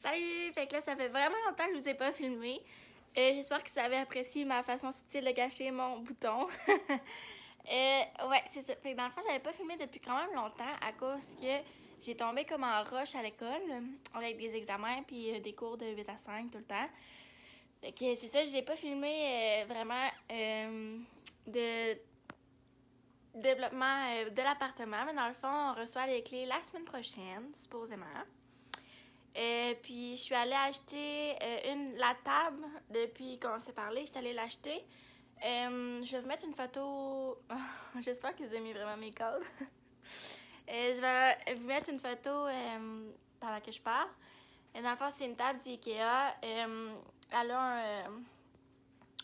Salut! Fait que là, ça fait vraiment longtemps que je vous ai pas filmé. J'espère que vous avez apprécié ma façon subtile de cacher mon bouton. Ouais, c'est ça. Fait que dans le fond, j'avais pas filmé depuis quand même longtemps à cause que j'ai tombé comme en rush à l'école avec des examens puis des cours de 8 à 5 tout le temps. Fait que c'est ça, j'ai pas filmé vraiment de développement de l'appartement, mais dans le fond, on reçoit les clés la semaine prochaine, supposément. Puis je suis allée acheter la table depuis qu'on s'est parlé. Je suis allée l'acheter. Je vais vous mettre une photo. J'espère que vous aimez vraiment mes codes. Je vais vous mettre une photo pendant que je parle. Dans le fond, c'est une table du Ikea. Elle a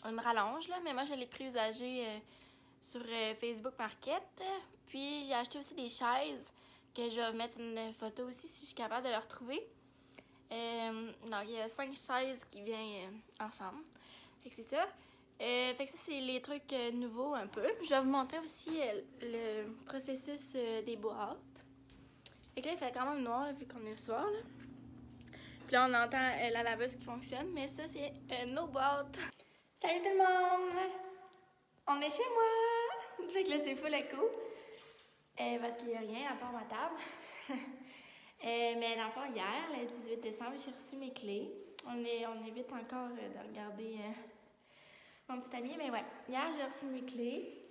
une rallonge, là, mais moi, je l'ai préusagée sur Facebook Market. Puis j'ai acheté aussi des chaises que je vais vous mettre une photo aussi si je suis capable de les retrouver. Donc, il y a 5 chaises qui viennent ensemble. Fait que c'est ça. Fait que ça, c'est les trucs nouveaux un peu. Je vais vous montrer aussi le processus des boîtes. Fait que là, il fait quand même noir vu qu'on est le soir, là. Puis là, on entend la laveuse qui fonctionne, mais ça, c'est nos boîtes. Salut tout le monde! On est chez moi! Fait que là, c'est full écho. Parce qu'il n'y a rien à part ma table. Mais dans le fond, hier, le 18 décembre, j'ai reçu mes clés. On évite encore de regarder mon petit ami, mais ouais. Hier, j'ai reçu mes clés.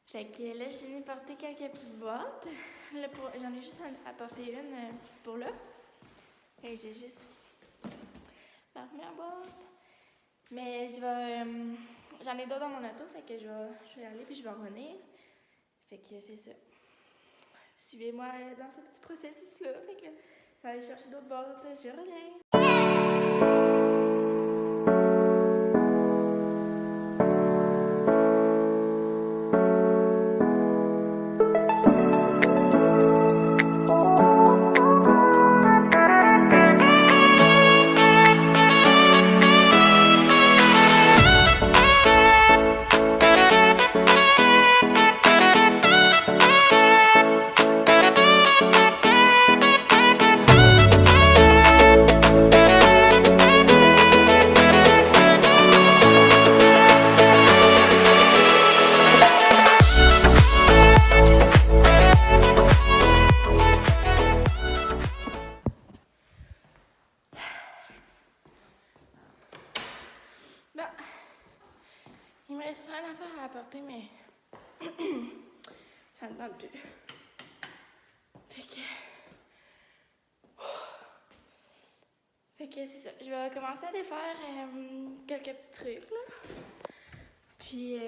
Fait que là, je suis venue porter quelques petites boîtes. J'en ai juste apporté une pour là. Fait que j'ai juste fermé la boîte. Mais j'en ai d'autres dans mon auto, fait que je vais y aller puis je vais revenir. Fait que c'est ça. Suivez-moi dans ce petit processus-là. Fait que je vais aller chercher d'autres boîtes. Je reviens. Bon, il me reste rien à faire à apporter, mais ça ne tente plus. Fait que c'est ça. Je vais commencer à défaire quelques petits trucs, là. Puis,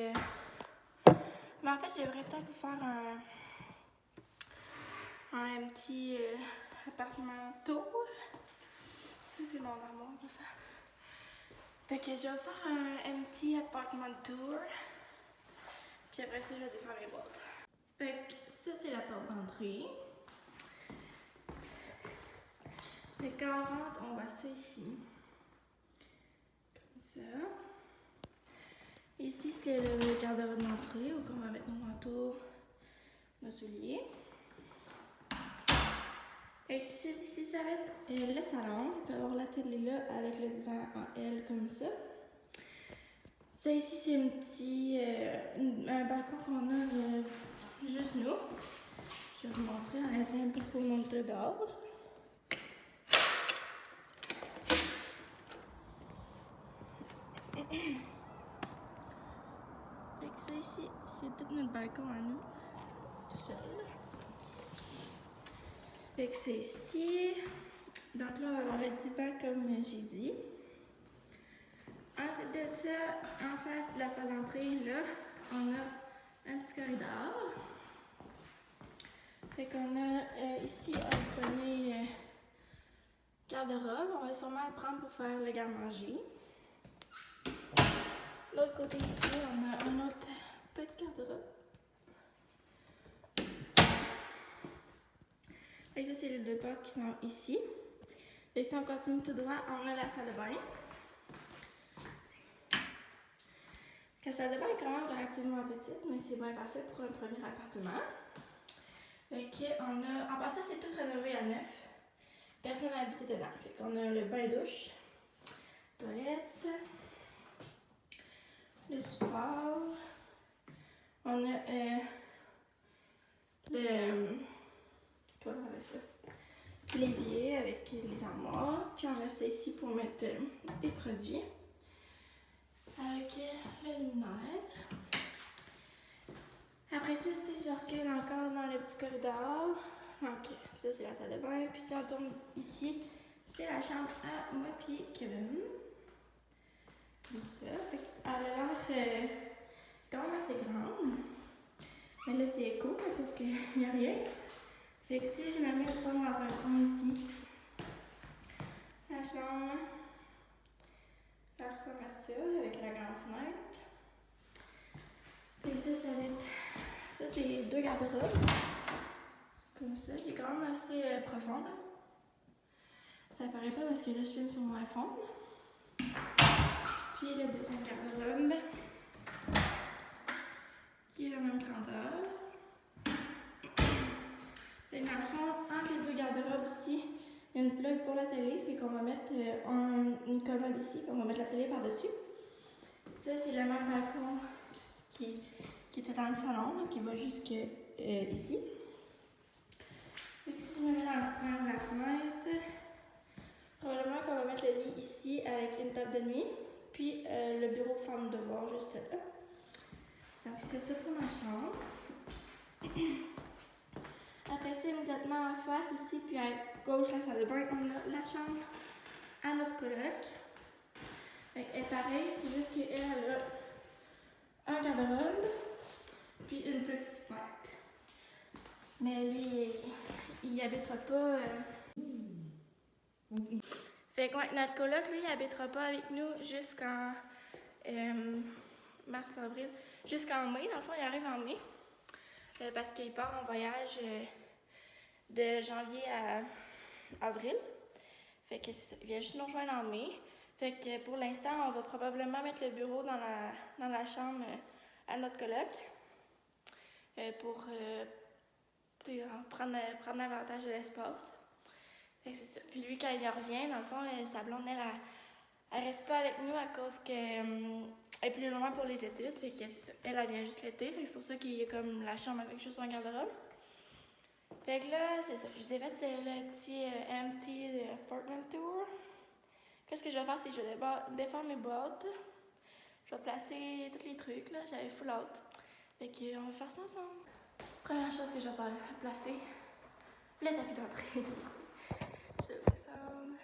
mais en fait, j'aimerais peut-être vous faire un petit appartement tour. Ça, c'est mon armoire, ça. Fait que je vais faire un petit appartement tour. Puis après ça, je vais défaire mes boîtes. Fait que ça, c'est la porte d'entrée. Fait que quand on rentre, on voit ça ici. Comme ça. Ici, c'est le garde-robe d'entrée où on va mettre nos manteaux, nos souliers. Et ici, ça va être le salon. Il peut y avoir la télé là avec le divan en L comme ça. Ça ici, c'est un balcon qu'on a juste nous. Je vais vous montrer en laissant un peu pour montrer dehors. Fait que ça ici, c'est tout notre balcon à nous, tout seul. Fait que c'est ici. Donc là, on va avoir le divan comme j'ai dit. Ensuite de ça, en face de la porte d'entrée, là, on a un petit corridor. Fait qu'on a ici un premier garde-robe. On va sûrement le prendre pour faire le garde-manger. L'autre côté ici, on a un autre petit garde-robe. Et ça, c'est les deux portes qui sont ici. Et si on continue tout droit, on a la salle de bain. La salle de bain est quand même relativement petite, mais c'est bien parfait pour un premier appartement. Fait qu'on a, en passant, c'est tout rénové à neuf. personne n'a habité dedans. Fait qu'on a le bain-douche, toilette, le support, on a comment on appelle ça? L'évier avec les armoires, puis on a ça ici pour mettre des produits. Avec le luminaire. Après ça, je recule encore dans le petit corridor. Donc, ça, c'est la salle de bain. Puis si on tourne ici, c'est la chambre à moi et Kevin. Comme ça. Fait qu'elle a l'air quand même assez grande. Mais là, c'est éco parce qu'il n'y a rien. Fait que si je me mets pas dans un coin ici, la chambre, ça ressemble à ça avec la grande fenêtre. Et ça va être. Ça, c'est 2 garde-robes. Comme ça, qui est quand même assez profond. Là. Ça paraît pas parce que là, je filme sur mon iPhone. Puis le deuxième garde-robe, qui est la même grandeur. Fait que dans le fond, entre les 2 garde-robes ici, il y a une plug pour la télé. Fait qu'on va mettre une commode ici, on va mettre la télé par-dessus. Ça, c'est le même balcon qui était dans le salon, qui va jusque ici. Donc, si je me mets dans le coin de la fenêtre, probablement qu'on va mettre le lit ici avec une table de nuit, puis le bureau pour faire nos devoirs juste là. Donc, c'était ça pour ma chambre. Après ça, immédiatement en face aussi, puis à gauche, la salle de bain, on a la chambre à notre coloc. Et pareil, c'est juste qu'elle a un garde-robe, puis une petite fenêtre. Mais lui, il habitera pas. Fait que ouais, notre coloc, lui, il habitera pas avec nous jusqu'en mars-avril. Jusqu'en mai, dans le fond, il arrive en mai. Parce qu'il part en voyage de janvier à avril. Fait que c'est ça, il vient juste nous rejoindre en mai. Fait que pour l'instant, on va probablement mettre le bureau dans la chambre à notre coloc. Pour prendre l'avantage de l'espace. Fait que c'est ça. Puis lui, quand il revient, dans le fond, sa blonde, elle reste pas avec nous à cause qu'elle est plus loin pour les études. Fait que c'est ça. Elle vient juste l'été. Fait que c'est pour ça qu'il y a comme la chambre avec juste un garde-robe. Fait que là, c'est ça. Je vous ai fait le petit empty apartment tour. Qu'est-ce que je vais faire, c'est que je vais défaire mes boîtes. Je vais placer tous les trucs, là. J'avais full out. Fait que on va faire ça ensemble. Première chose que je vais placer, le tapis d'entrée. Je vais descendre.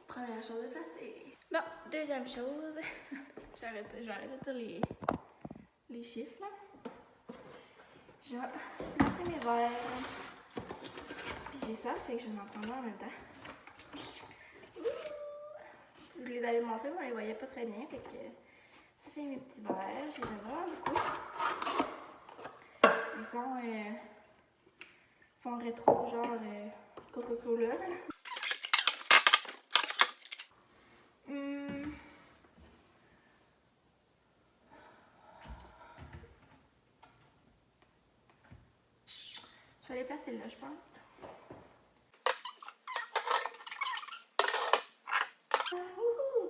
Première chose de placer. Bon, deuxième chose, je vais arrêter tous les chiffres là. Je vais placer mes verres. Puis j'ai soif, fait que je vais en prendre un en même temps. Je les avais montrés, mais on les voyait pas très bien. Fait que ça, c'est mes petits verres. Je les aime vraiment beaucoup. Ils font rétro, genre Coca-Cola. Je vais les placer là, je pense.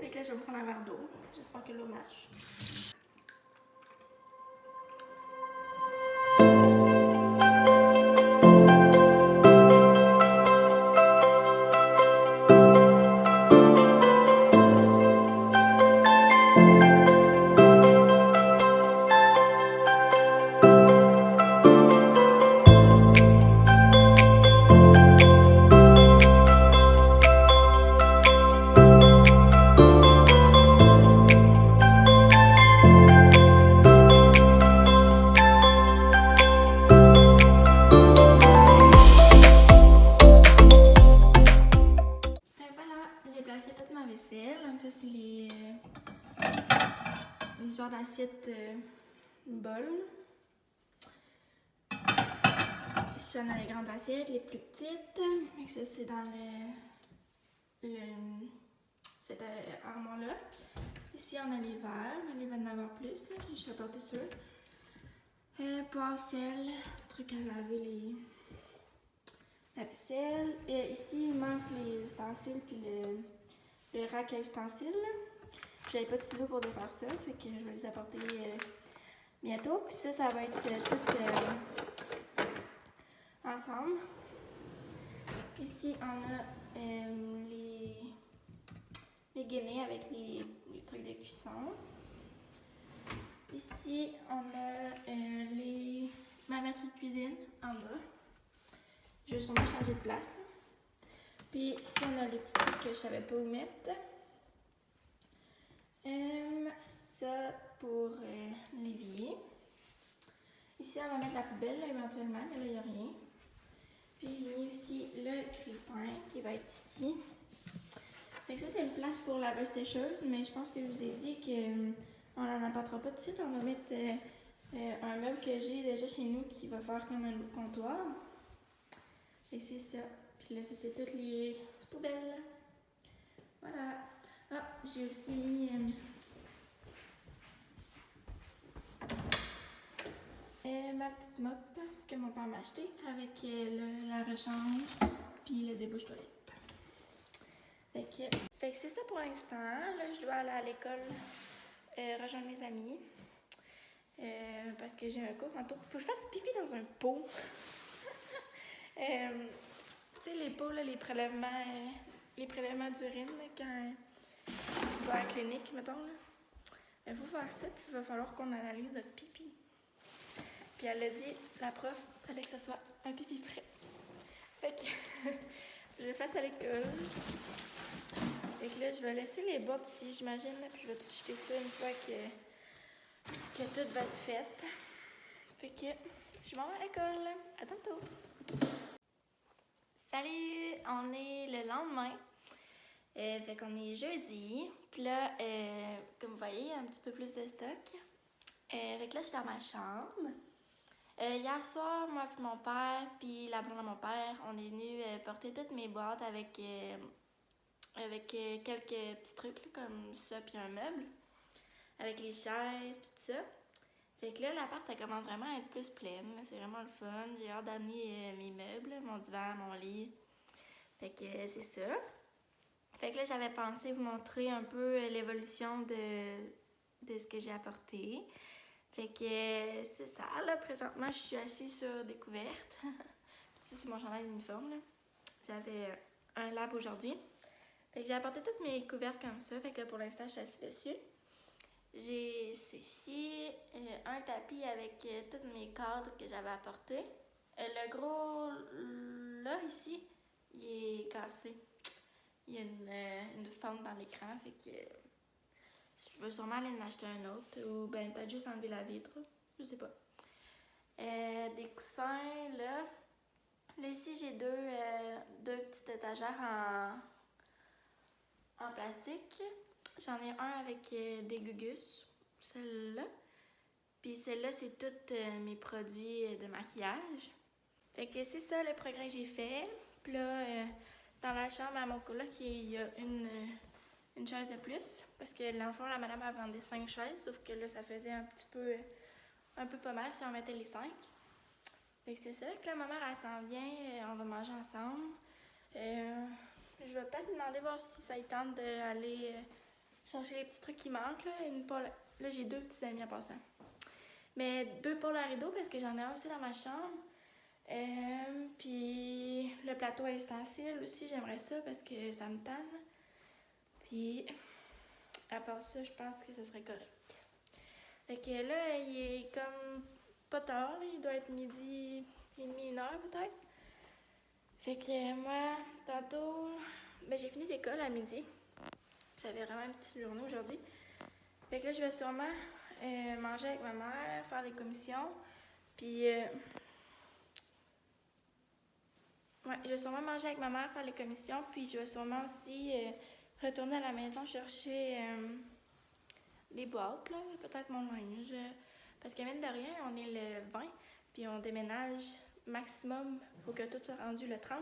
Fait que là, je vais me prendre un verre d'eau. J'espère que l'eau marche. Genre d'assiette bol. Puis on a les grandes assiettes, les plus petites. Et ça, c'est dans cette armoire-là. Ici, on a les verres, mais il va y en avoir plus, je suis apporté sûr. Pastel, truc à laver la vaisselle. Et ici, il manque les ustensiles puis le rack à ustensiles. J'avais pas de ciseaux pour défaire ça, fait que je vais les apporter bientôt. Puis ça va être tout ensemble. Ici, on a les guinées avec les trucs de cuisson. Ici, on a ma batterie de cuisine en bas. Je vais sûrement changer de place. Puis ici, on a les petits trucs que je savais pas où mettre. Ça pour l'évier. Ici, on va mettre la poubelle là, éventuellement, mais là, il n'y a rien. Puis j'ai mis aussi le grille-pain qui va être ici. Fait que ça, c'est une place pour la laveuse sécheuse, mais je pense que je vous ai dit qu'on n'en apportera pas tout de suite. On va mettre un meuble que j'ai déjà chez nous qui va faire comme un comptoir. Et c'est ça. Puis là, ça, c'est toutes les poubelles. Voilà. Ah, j'ai aussi mis ma petite mop que mon père m'a acheté avec la rechange puis le débouche toilette. Fait que c'est ça pour l'instant. Là, je dois aller à l'école rejoindre mes amis parce que j'ai un cours tantôt. Faut que je fasse pipi dans un pot. Tu sais, les pots, là, les prélèvements d'urine là, quand tu vas à la clinique, mettons. Il faut faire ça, puis il va falloir qu'on analyse notre pipi. Puis elle a dit, la prof, il fallait que ce soit un pipi frais. Fait que je le fasse à l'école. Fait que là, je vais laisser les bottes ici, j'imagine, puis je vais tout jeter ça une fois que tout va être fait. Fait que je m'en vais à l'école. À tantôt! Salut! On est le lendemain. Fait qu'on est jeudi. Puis là, comme vous voyez, il y a un petit peu plus de stock. Fait que là, je suis dans ma chambre. Hier soir, moi et mon père, puis la blonde de mon père, on est venus porter toutes mes boîtes avec quelques petits trucs là, comme ça, puis un meuble. Avec les chaises, puis tout ça. Fait que là, l'appart, elle commence vraiment à être plus pleine. C'est vraiment le fun. J'ai hâte d'amener mes meubles, mon divan, mon lit. Fait que c'est ça. Fait que là, j'avais pensé vous montrer un peu l'évolution de ce que j'ai apporté. Fait que c'est ça. Là, présentement, je suis assise sur des couvertes. Ça, c'est mon chandail d'uniforme. J'avais un lab aujourd'hui. Fait que j'ai apporté toutes mes couvertes comme ça. Fait que là, pour l'instant, je suis assise dessus. J'ai ceci, un tapis avec tous mes cadres que j'avais apportés. Le gros, là, ici, il est cassé. Il y a une fente dans l'écran, fait que je veux sûrement aller en acheter un autre. Ou ben peut-être juste enlever la vitre, je sais pas. Des coussins, là. Là, ici, j'ai deux petites étagères en plastique. J'en ai un avec des gugus, celle-là. Puis celle-là, c'est tous mes produits de maquillage. Fait que c'est ça le progrès que j'ai fait. Puis là, dans la chambre à mon coloc, il y a une chaise de plus. Parce que l'enfant, la madame, elle vendait 5 chaises. Sauf que là, ça faisait un peu pas mal si on mettait les 5. Fait que c'est ça. Que là, ma mère, elle s'en vient. On va manger ensemble. Je vais peut-être demander voir si ça lui tente d'aller chercher les petits trucs qui manquent. Là, j'ai 2 petits amis en passant. Mais 2 pôles à rideau parce que j'en ai un aussi dans ma chambre. Puis le plateau à ustensiles aussi, j'aimerais ça parce que ça me tanne. Puis à part ça, je pense que ce serait correct. Fait que là, il est comme pas tard, là. Il doit être 12h30, 1h peut-être. Fait que moi, tantôt, ben j'ai fini l'école à midi. J'avais vraiment une petite journée aujourd'hui. Fait que là, je vais sûrement manger avec ma mère, faire des commissions. Puis ouais, je vais sûrement manger avec ma mère, faire les commissions, puis je vais sûrement aussi retourner à la maison chercher des boîtes, là, peut-être mon linge. Parce que mine de rien, on est le 20, puis on déménage maximum, il faut que tout soit rendu le 30.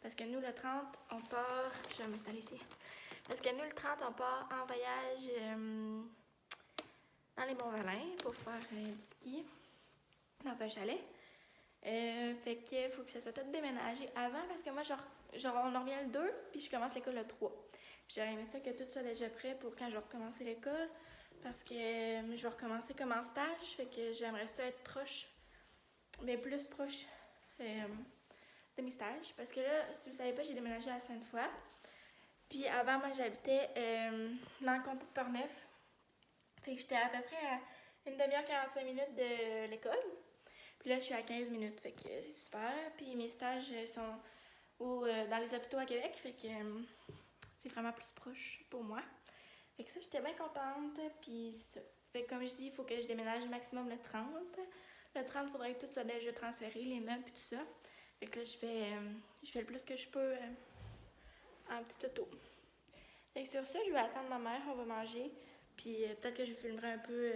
Parce que nous, le 30, on part... Je vais m'installer ici. Parce que nous, le 30, on part en voyage dans les Monts-Valin pour faire du ski dans un chalet. Fait qu'il faut que ça soit tout déménagé avant parce que moi, on en revient le 2 puis je commence l'école le 3. J'aurais aimé ça que tout soit déjà prêt pour quand je vais recommencer l'école parce que je vais recommencer comme en stage. Fait que j'aimerais ça être proche, mais plus proche de mes stages. Parce que là, si vous savez pas, j'ai déménagé à Sainte-Foy. Puis avant, moi, j'habitais dans le comté de Portneuf. Fait que j'étais à peu près à une demi-heure, 45 minutes de l'école. Puis là, je suis à 15 minutes, fait que c'est super. Puis mes stages sont dans les hôpitaux à Québec, fait que c'est vraiment plus proche pour moi. Fait que ça, j'étais bien contente, puis ça. Fait que comme je dis, il faut que je déménage maximum le 30. Le 30, il faudrait que tout soit déjà transféré, les meubles et tout ça. Fait que là, je fais le plus que je peux en petit auto. Fait que sur ça, je vais attendre ma mère, on va manger. Puis peut-être que je vous filmerai un peu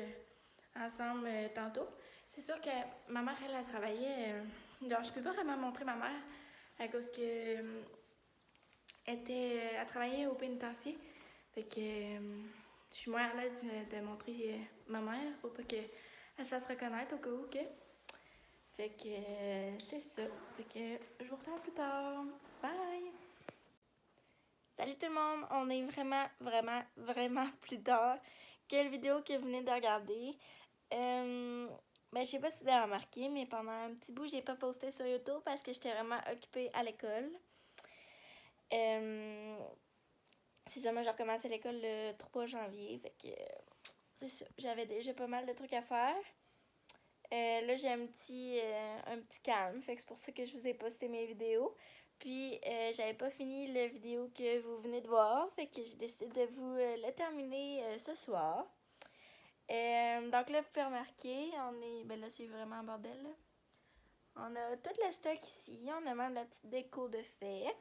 ensemble tantôt. C'est sûr que ma mère, elle travaillait. Genre, je peux pas vraiment montrer ma mère à cause que elle travaillait au pénitencier. Fait que je suis moins à l'aise de montrer ma mère pour pas qu'elle se fasse reconnaître au cas où que. Fait que c'est ça. Fait que je vous reparle plus tard. Bye! Salut tout le monde! On est vraiment plus tard que la vidéo que vous venez de regarder. Ben, je sais pas si vous avez remarqué, mais pendant un petit bout, j'ai pas posté sur YouTube parce que j'étais vraiment occupée à l'école. C'est ça, moi j'ai recommencé l'école le 3 janvier, fait que c'est ça. J'avais déjà pas mal de trucs à faire. Là, j'ai un petit calme, fait que c'est pour ça que je vous ai posté mes vidéos. Puis, j'avais pas fini la vidéo que vous venez de voir, fait que j'ai décidé de vous la terminer ce soir. Donc là, vous pouvez remarquer, ben là, c'est vraiment un bordel, là. On a tout le stock ici, on a même la petite déco de fait.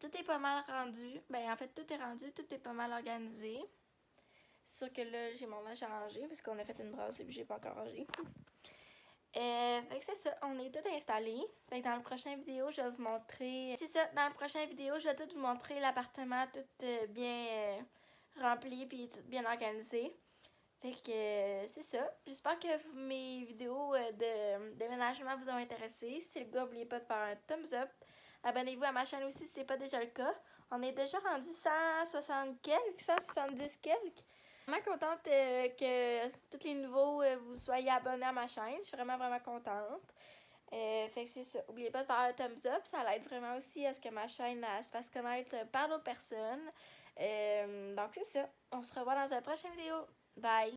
Tout est pas mal rendu, ben en fait, tout est rendu, tout est pas mal organisé. C'est sûr que là, j'ai mon linge à ranger, parce qu'on a fait une brasse et puis j'ai pas encore rangé. Fait que c'est ça, on est tout installé. Fait que dans le prochain vidéo, je vais vous montrer... C'est ça, dans le prochain vidéo, je vais tout vous montrer l'appartement tout bien rempli puis tout bien organisé. Fait que c'est ça. J'espère que mes vidéos de déménagement vous ont intéressé. Si c'est le cas, n'oubliez pas de faire un thumbs up. Abonnez-vous à ma chaîne aussi si ce n'est pas déjà le cas. On est déjà rendu 160 quelques, 170 quelques. Je suis vraiment contente que tous les nouveaux vous soyez abonnés à ma chaîne. Je suis vraiment contente. Fait que c'est ça. N'oubliez pas de faire un thumbs up. Ça l'aide vraiment aussi à ce que ma chaîne se fasse connaître par d'autres personnes. Donc c'est ça. On se revoit dans une prochaine vidéo. Bye!